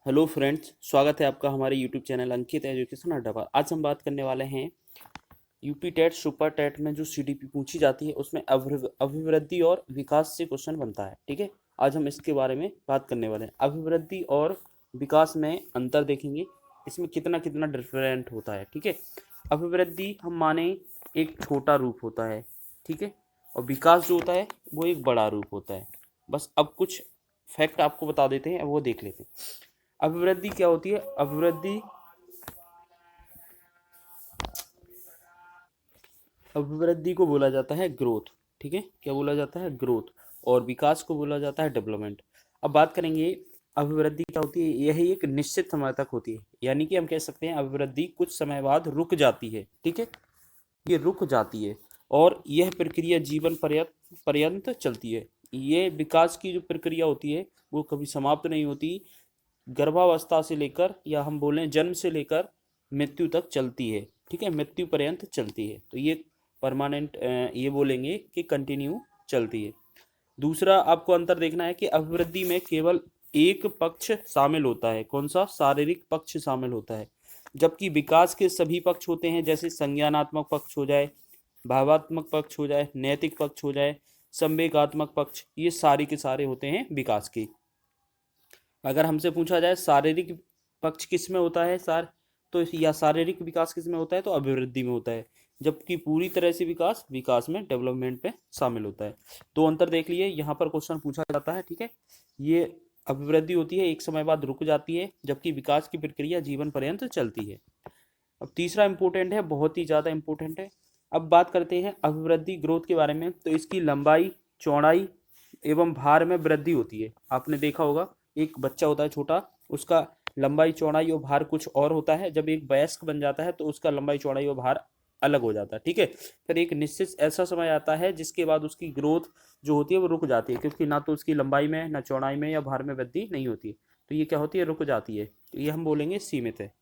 Hello friends, स्वागत है आपका हमारे यूट्यूब चैनल अंकित एजुकेशन अड्डा पर। आज हम बात करने वाले हैं यूपी टेट सुपर टेट में जो सीडीपी पूछी जाती है उसमें अभिवृद्धि और विकास से क्वेश्चन बनता है। ठीक है, आज हम इसके बारे में बात करने वाले हैं। अभिवृद्धि और विकास में अंतर देखेंगे, इसमें कितना कितना डिफरेंट होता है। ठीक है, अभिवृद्धि हम माने एक छोटा रूप होता है, ठीक है, और विकास जो होता है वो एक बड़ा रूप होता है। बस अब कुछ फैक्ट आपको बता देते हैं, अब वो देख लेते हैं। अभिवृद्धि क्या होती है? अभिवृद्धि को बोला जाता है ग्रोथ। ठीक है, क्या बोला जाता है? ग्रोथ। और विकास को बोला जाता है डेवलपमेंट। अब बात करेंगे अभिवृद्धि क्या होती है। यह एक निश्चित समय तक होती है, यानी कि हम कह सकते हैं अभिवृद्धि कुछ समय बाद रुक जाती है। ठीक है, ये रुक जाती है और यह प्रक्रिया जीवन पर्यंत चलती है। ये विकास की जो प्रक्रिया होती है वो कभी समाप्त नहीं होती। गर्भावस्था से लेकर, या हम बोलें जन्म से लेकर मृत्यु तक चलती है। ठीक है, मृत्यु पर्यंत चलती है, तो ये परमानेंट, ये बोलेंगे कि कंटिन्यू चलती है। दूसरा आपको अंतर देखना है कि अभिवृद्धि में केवल एक पक्ष शामिल होता है। कौन सा? शारीरिक पक्ष शामिल होता है। जबकि विकास के सभी पक्ष होते हैं, जैसे संज्ञानात्मक पक्ष हो जाए, भावात्मक पक्ष हो जाए, नैतिक पक्ष हो जाए, संवेगात्मक पक्ष, ये सारे के सारे होते हैं विकास के। अगर हमसे पूछा जाए शारीरिक पक्ष किस में होता है सर, तो या शारीरिक विकास किस में होता है, तो अभिवृद्धि में होता है। जबकि पूरी तरह से विकास विकास में, डेवलपमेंट में शामिल होता है। दो अंतर देख लिए, यहाँ पर क्वेश्चन पूछा जाता है। ठीक है, ये अभिवृद्धि होती है एक समय बाद रुक जाती है, जबकि विकास की प्रक्रिया जीवन पर्यंत चलती है। अब तीसरा इंपॉर्टेंट है, बहुत ही ज़्यादा इंपॉर्टेंट है। अब बात करते हैं अभिवृद्धि ग्रोथ के बारे में। तो इसकी लंबाई, चौड़ाई एवं भार में वृद्धि होती है। आपने देखा होगा, एक बच्चा होता है छोटा, उसका लंबाई चौड़ाई और भार कुछ और होता है। जब एक वयस्क बन जाता है तो उसका लंबाई चौड़ाई और भार अलग हो जाता है। ठीक है, फिर एक निश्चित ऐसा समय आता है जिसके बाद उसकी ग्रोथ जो होती है वो रुक जाती है, क्योंकि ना तो उसकी लंबाई में, ना चौड़ाई में या भार में वृद्धि नहीं होती। तो ये क्या होती है? रुक जाती है। तो ये हम बोलेंगे सीमित है।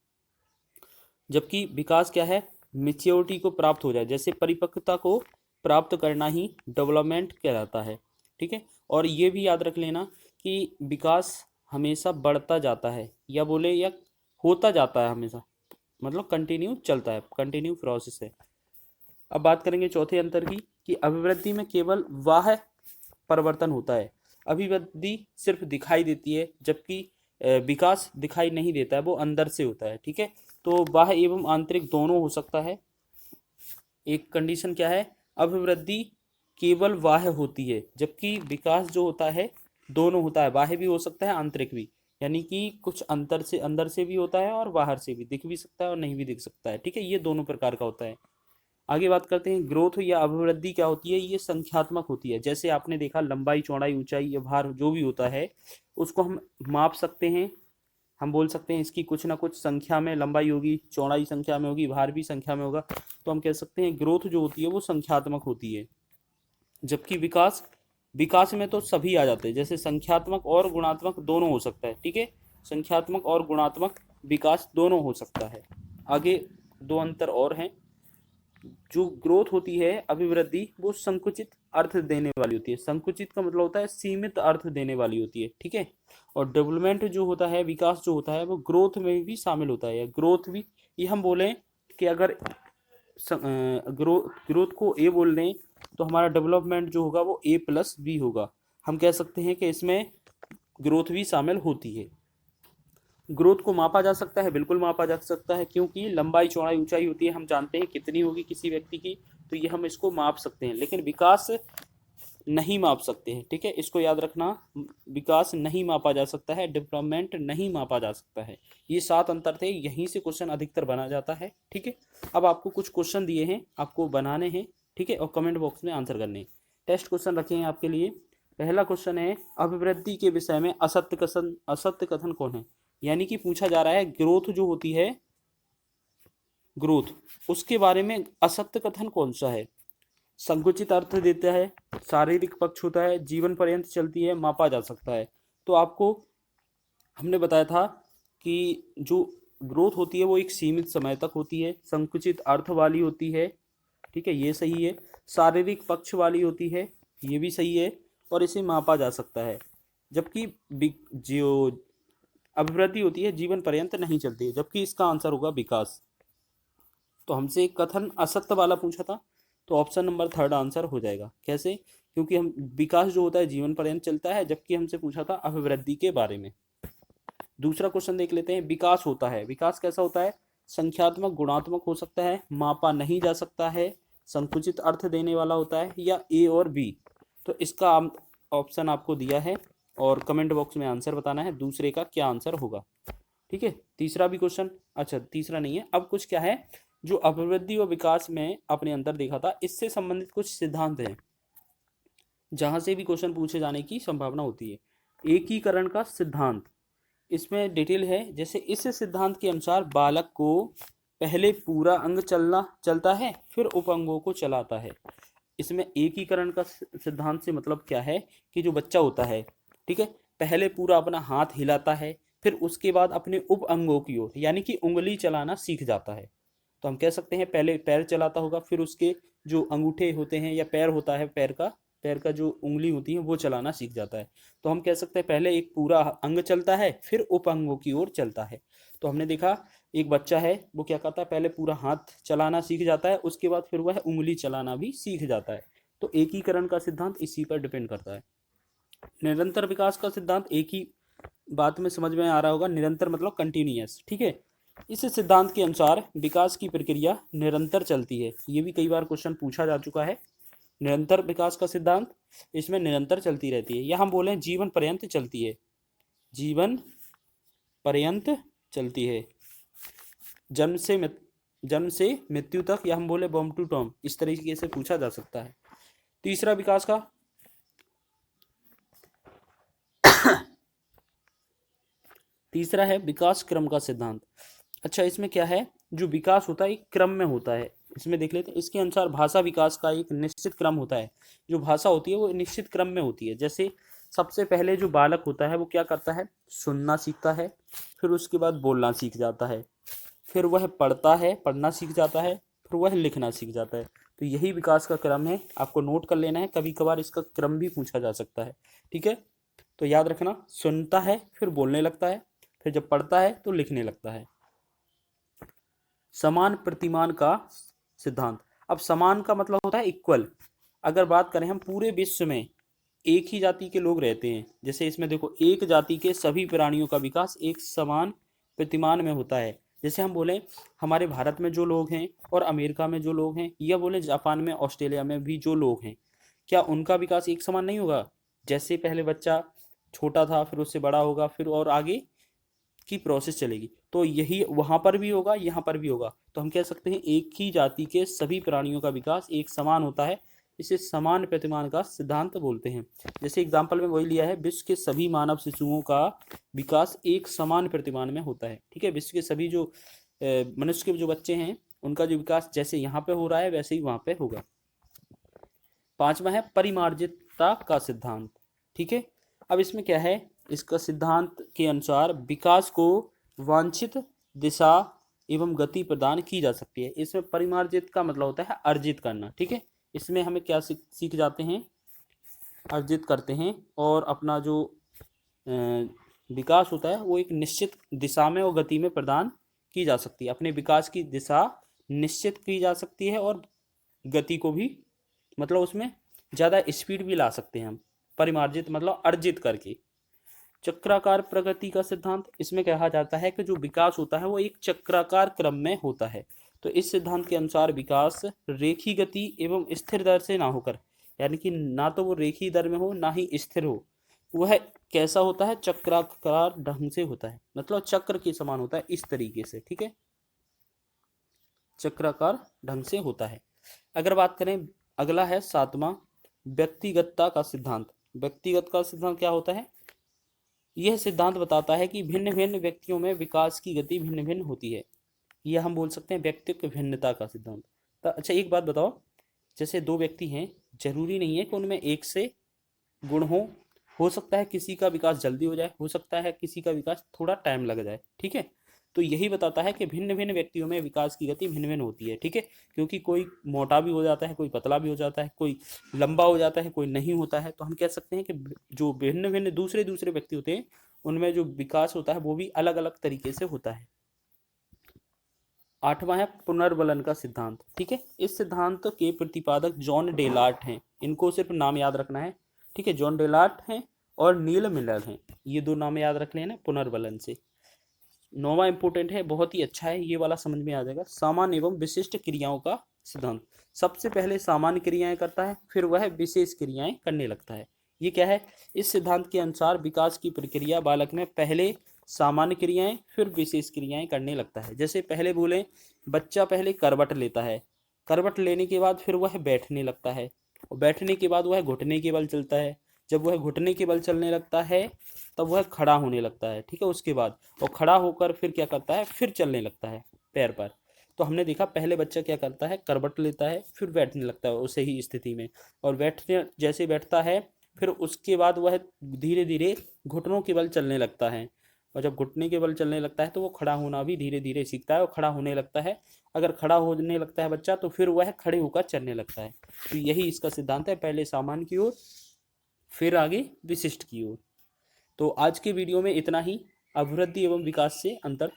जबकि विकास क्या है? मेच्योरिटी को प्राप्त हो जाए, जैसे परिपक्वता को प्राप्त करना ही डेवलपमेंट कहलाता है। ठीक है, और ये भी याद रख लेना कि विकास हमेशा बढ़ता जाता है, या बोले या होता जाता है हमेशा, मतलब कंटिन्यू चलता है, कंटिन्यू प्रोसेस है। अब बात करेंगे चौथे अंतर की, कि अभिवृद्धि में केवल वाह परिवर्तन होता है। अभिवृद्धि सिर्फ दिखाई देती है, जबकि विकास दिखाई नहीं देता है, वो अंदर से होता है। ठीक है, तो बाह्य एवं आंतरिक दोनों हो सकता है। एक कंडीशन क्या है? अभिवृद्धि केवल बाह्य होती है, जबकि विकास जो होता है दोनों होता है, बाह्य भी हो सकता है, आंतरिक भी। यानी कि कुछ अंतर से, अंदर से भी होता है और बाहर से भी, दिख भी सकता है और नहीं भी दिख सकता है। ठीक है, ये दोनों प्रकार का होता है। आगे बात करते हैं ग्रोथ या अभिवृद्धि क्या होती है। ये संख्यात्मक होती है। जैसे आपने देखा, लंबाई, चौड़ाई, ऊंचाई या भार जो भी होता है उसको हम माप सकते हैं। हम बोल सकते हैं इसकी कुछ ना कुछ संख्या में लंबाई होगी, चौड़ाई संख्या में होगी, भार भी संख्या में होगा। तो हम कह सकते हैं ग्रोथ जो होती है वो संख्यात्मक होती है। जबकि विकास, विकास में तो सभी आ जाते हैं, जैसे संख्यात्मक और गुणात्मक दोनों हो सकता है। ठीक है, संख्यात्मक और गुणात्मक विकास दोनों हो सकता है। आगे दो अंतर और हैं। जो ग्रोथ होती है, अभिवृद्धि, वो संकुचित अर्थ देने वाली होती है। संकुचित का मतलब होता है सीमित अर्थ देने वाली होती है। ठीक है, और डेवलपमेंट जो होता है, विकास जो होता है, वो ग्रोथ में भी शामिल होता है। ग्रोथ भी, ये हम बोलें कि अगर ग्रोथ को ए बोल दें तो हमारा डेवलपमेंट जो होगा वो ए प्लस बी होगा। हम कह सकते हैं कि इसमें ग्रोथ भी शामिल होती है। ग्रोथ को मापा जा सकता है, बिल्कुल मापा जा सकता है, क्योंकि लंबाई, चौड़ाई, ऊंचाई होती है, हम जानते हैं कितनी होगी किसी व्यक्ति की, तो ये हम इसको माप सकते हैं। लेकिन विकास नहीं माप सकते हैं। ठीक है, इसको याद रखना, विकास नहीं मापा जा सकता है, डेवलपमेंट नहीं मापा जा सकता है। ये सात अंतर थे, यहीं से क्वेश्चन अधिकतर बना जाता है। ठीक है, अब आपको कुछ क्वेश्चन दिए हैं, आपको बनाने हैं। ठीक है, और कमेंट बॉक्स में आंसर करने हैं। टेस्ट क्वेश्चन रखे हैं आपके लिए। पहला क्वेश्चन है, अभिवृद्धि के विषय में असत्य कथन कौन है। यानी कि पूछा जा रहा है ग्रोथ जो होती है, ग्रोथ, उसके बारे में असत्य कथन कौन सा है। संकुचित अर्थ देता है, शारीरिक पक्ष होता है, जीवन पर्यंत चलती है, मापा जा सकता है। तो आपको हमने बताया था कि जो ग्रोथ होती है वो एक सीमित समय तक होती है, संकुचित अर्थ वाली होती है। ठीक है, ये सही है। शारीरिक पक्ष वाली होती है, ये भी सही है, और इसे मापा जा सकता है। जबकि जो अभिवृद्धि होती है जीवन पर्यंत नहीं चलती है, जबकि इसका आंसर होगा विकास। तो हमसे एक कथन असत्य वाला पूछा था, तो ऑप्शन नंबर थर्ड आंसर हो जाएगा। कैसे? क्योंकि हम विकास जो होता है जीवन पर्यंत चलता है, जबकि हमसे पूछा था अभिवृद्धि के बारे में। दूसरा क्वेश्चन देख लेते हैं। विकास होता है, विकास कैसा होता है? संख्यात्मक गुणात्मक हो सकता है, मापा नहीं जा सकता है, संकुचित अर्थ देने वाला होता है, या ए और बी। तो इसका ऑप्शन आपको दिया है और कमेंट बॉक्स में आंसर बताना है दूसरे का क्या आंसर होगा। ठीक है, तीसरा भी क्वेश्चन, अच्छा तीसरा नहीं है, अब कुछ क्या है जो अभिवृद्धि और विकास में अपने अंतर देखा था, इससे संबंधित कुछ सिद्धांत हैं जहां से भी क्वेश्चन पूछे जाने की संभावना होती है। एकीकरण का सिद्धांत, इसमें डिटेल है। जैसे इस सिद्धांत के अनुसार बालक को पहले पूरा अंग चलता है, फिर उप अंगों को चलाता है। इसमें एकीकरण का सिद्धांत से मतलब क्या है कि जो बच्चा होता है, ठीक है, पहले पूरा अपना हाथ हिलाता है, फिर उसके बाद अपने उप अंगों की ओर यानी कि उंगली चलाना सीख जाता है। तो हम कह सकते हैं पहले पैर चलाता होगा, फिर उसके जो अंगूठे होते हैं या पैर होता है, पैर का जो उंगली होती है वो चलाना सीख जाता है। तो हम कह सकते हैं पहले एक पूरा अंग चलता है, फिर उप अंगों की ओर चलता है। तो हमने देखा एक बच्चा है वो क्या करता है, पहले पूरा हाथ चलाना सीख जाता है, उसके बाद फिर वह उंगली चलाना भी सीख जाता है। तो एकीकरण का सिद्धांत इसी पर डिपेंड करता है। निरंतर विकास का सिद्धांत, एक ही बात में समझ में आ रहा होगा, निरंतर मतलब कंटिन्यूअस। ठीक है, इस सिद्धांत के अनुसार विकास की प्रक्रिया निरंतर चलती है। ये भी कई बार क्वेश्चन पूछा जा चुका है। निरंतर विकास का सिद्धांत, इसमें निरंतर चलती रहती है, या हम बोले जीवन पर्यंत चलती है, जीवन पर्यंत चलती है, जन्म से मृत्यु तक, या हम बोले बॉम टू टॉम, इस तरीके से पूछा जा सकता है। तीसरा विकास का तीसरा है विकास क्रम का सिद्धांत। अच्छा, इसमें क्या है, जो विकास होता है एक क्रम में होता है। इसमें देख लेते हैं, इसके अनुसार भाषा विकास का एक निश्चित क्रम होता है। जो भाषा होती है वो निश्चित क्रम में होती है। जैसे सबसे पहले जो बालक होता है वो क्या करता है, सुनना सीखता है, फिर उसके बाद बोलना सीख जाता है, फिर वह पढ़ता है, पढ़ना सीख जाता है, फिर वह लिखना सीख जाता है। तो यही विकास का क्रम है, आपको नोट कर लेना है, कभी कभार इसका क्रम भी पूछा जा सकता है। ठीक है, तो याद रखना, सुनता है फिर बोलने लगता है, फिर जब पढ़ता है तो लिखने लगता है। समान प्रतिमान का सिद्धांत। अब समान का मतलब होता है इक्वल। अगर बात करें हम पूरे विश्व में एक ही जाति के लोग रहते हैं, जैसे इसमें देखो एक जाति के सभी प्राणियों का विकास एक समान प्रतिमान में होता है। जैसे हम बोले हमारे भारत में जो लोग हैं और अमेरिका में जो लोग हैं, या बोले जापान में ऑस्ट्रेलिया में भी जो लोग हैं, क्या उनका विकास एक समान नहीं होगा? जैसे पहले बच्चा छोटा था, फिर उससे बड़ा होगा, फिर और आगे की प्रोसेस चलेगी, तो यही वहाँ पर भी होगा, यहाँ पर भी होगा। तो हम कह सकते हैं एक ही जाति के सभी प्राणियों का विकास एक समान होता है, इसे समान प्रतिमान का सिद्धांत बोलते हैं। जैसे एग्जाम्पल में वही लिया है, विश्व के सभी मानव शिशुओं का विकास एक समान प्रतिमान में होता है। ठीक है, विश्व के सभी जो मनुष्य के जो बच्चे हैं उनका जो विकास जैसे यहाँ पे हो रहा है वैसे ही वहाँ पे होगा। पांचवा है परिमार्जितता का सिद्धांत। ठीक है, अब इसमें क्या है, इसका सिद्धांत के अनुसार विकास को वांछित दिशा एवं गति प्रदान की जा सकती है। इसमें परिमार्जित का मतलब होता है अर्जित करना। ठीक है, इसमें हमें क्या सीख जाते हैं, अर्जित करते हैं, और अपना जो विकास होता है वो एक निश्चित दिशा में और गति में प्रदान की जा सकती है। अपने विकास की दिशा निश्चित की जा सकती है और गति को भी, मतलब उसमें ज़्यादा स्पीड भी ला सकते हैं हम, परिमार्जित मतलब अर्जित करके। चक्राकार प्रगति का सिद्धांत, इसमें कहा जाता है कि जो विकास होता है वो एक चक्राकार क्रम में होता है। तो इस सिद्धांत के अनुसार विकास रेखी गति एवं स्थिर दर से ना होकर, यानी कि ना तो वो रेखी दर में हो ना ही स्थिर हो, वह कैसा होता है, चक्राकार ढंग से होता है, मतलब चक्र के समान होता है, इस तरीके से। ठीक है, चक्राकार ढंग से होता है। अगर बात करें, अगला है सातवां, व्यक्तिगतता का सिद्धांत। व्यक्तिगत का सिद्धांत क्या होता है, यह सिद्धांत बताता है कि भिन्न भिन्न व्यक्तियों में विकास की गति भिन्न भिन्न होती है। यह हम बोल सकते हैं व्यक्तित्व भिन्नता का सिद्धांत। तो अच्छा एक बात बताओ, जैसे दो व्यक्ति हैं, जरूरी नहीं है कि उनमें एक से गुण हो सकता है किसी का विकास जल्दी हो जाए, हो सकता है किसी का विकास थोड़ा टाइम लग जाए। ठीक है, तो यही बताता है कि भिन्न भिन्न व्यक्तियों में विकास की गति भिन्न भिन्न होती है। ठीक है, क्योंकि कोई मोटा भी हो जाता है, कोई पतला भी हो जाता है, कोई लंबा हो जाता है, कोई नहीं होता है। तो हम कह सकते हैं कि जो भिन्न भिन्न दूसरे व्यक्ति होते हैं उनमें जो विकास होता है वो भी अलग अलग तरीके से होता है। 8वां है पुनर्बलन का सिद्धांत। ठीक है, इस सिद्धांत के प्रतिपादक जॉन डेलार्ट हैं, इनको सिर्फ नाम याद रखना है। ठीक है, जॉन डेलार्ट हैं और नील मिलर हैं, ये दो नाम याद रख लेना पुनर्बलन से। 9वां इंपोर्टेंट है, बहुत ही अच्छा है, ये वाला समझ में आ जाएगा। सामान्य एवं विशिष्ट क्रियाओं का सिद्धांत। सबसे पहले सामान्य क्रियाएं करता है, फिर वह विशेष क्रियाएं करने लगता है। ये क्या है? इस सिद्धांत के अनुसार विकास की प्रक्रिया बालक में पहले सामान्य क्रियाएं फिर विशेष क्रियाएं करने लगता है। जैसे पहले बोले, बच्चा पहले करवट लेता है, करवट लेने के बाद फिर वह बैठने लगता है, और बैठने के बाद वह घुटने के बल चलता है, जब वह घुटने के बल चलने लगता है तब वह खड़ा होने लगता है। ठीक है, उसके बाद और खड़ा होकर फिर क्या करता है, फिर चलने लगता है पैर पर। तो हमने देखा पहले बच्चा क्या करता है, करवट लेता है, फिर बैठने लगता है उसे ही स्थिति में, और बैठने जैसे बैठता है फिर उसके बाद वह धीरे धीरे घुटनों के बल चलने लगता है, और जब घुटने के बल चलने लगता है तो वो खड़ा होना भी धीरे धीरे सीखता है और खड़ा होने लगता है। अगर खड़ा होने लगता है बच्चा तो फिर वह खड़े होकर चलने लगता है। तो यही इसका सिद्धांत है, पहले सामान्य की ओर फिर आगे विशिष्ट की ओर। तो आज के वीडियो में इतना ही, अभिवृद्धि एवं विकास से अंतर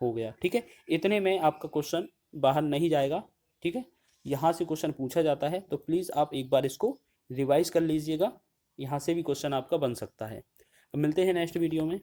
हो गया। ठीक है, इतने में आपका क्वेश्चन बाहर नहीं जाएगा। ठीक है, यहाँ से क्वेश्चन पूछा जाता है तो प्लीज़ आप एक बार इसको रिवाइज कर लीजिएगा, यहाँ से भी क्वेश्चन आपका बन सकता है। अब मिलते हैं नेक्स्ट वीडियो में।